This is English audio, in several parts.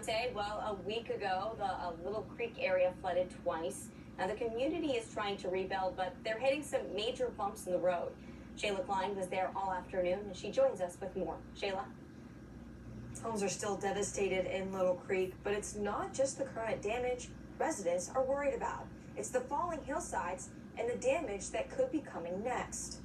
Dante. Well, a week ago, the Little Creek area flooded twice. Now, the community is trying to rebuild, but they're hitting some major bumps in the road. Shayla Klein was there all afternoon, and she joins us with more. Shayla? Homes are still devastated in Little Creek, but it's not just the current damage residents are worried about. It's the falling hillsides and the damage that could be coming next.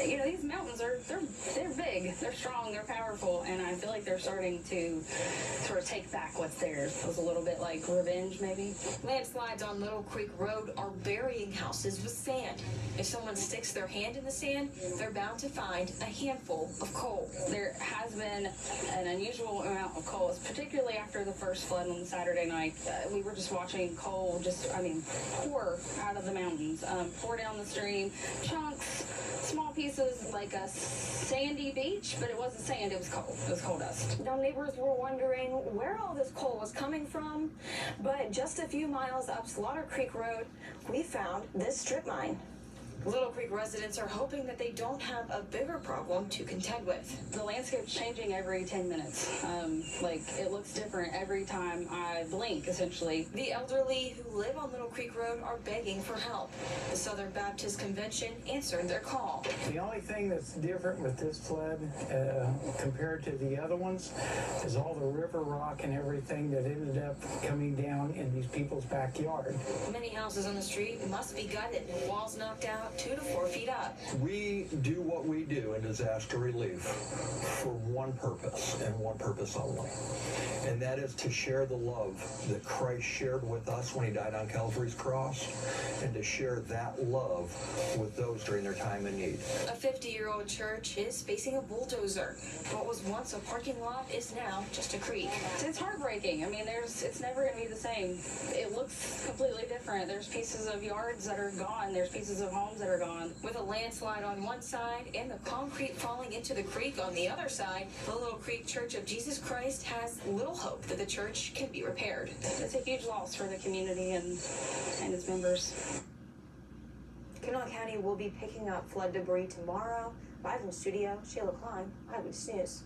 You know, these mountains they're big, they're strong, they're powerful, and I feel like they're starting to sort of take back what's theirs. It was a little bit like revenge, maybe. Landslides on Little Creek Road are burying houses with sand. If someone sticks their hand in the sand, they're bound to find a handful of coal. There has been an unusual amount of coal, particularly after the first flood on Saturday night. We were just watching coal pour out of the mountains, pour down the stream, chunks, small pieces like a sandy beach, but it wasn't sand, it was coal. It was coal dust. Now, neighbors were wondering where all this coal was coming from, but just a few miles up Slaughter Creek Road, we found this strip mine. Little Creek residents are hoping that they don't have a bigger problem to contend with. The landscape's changing every 10 minutes. It looks different every time I blink, essentially. The elderly who live on Little Creek Road are begging for help. The Southern Baptist Convention answered their call. The only thing that's different with this flood compared to the other ones is all the river rock and everything that ended up coming down in these people's backyard. Many houses on the street must be gutted, walls knocked out 2 to 4 feet up. We do what we do in disaster relief for one purpose and one purpose only. And that is to share the love that Christ shared with us when he died on Calvary's cross, and to share that love with those during their time in need. A 50-year-old church is facing a bulldozer. What was once a parking lot is now just a creek. It's heartbreaking. I mean, it's never going to be the same. It looks completely different. There's pieces of yards that are gone. There's pieces of homes that are gone. With a landslide on one side and the concrete falling into the creek on the other side, the Little Creek Church of Jesus Christ has little hope that the church can be repaired. It's a huge loss for the community and its members. Kanawha County will be picking up flood debris tomorrow. Live in studio, Shayla Klein, Eyewitness News.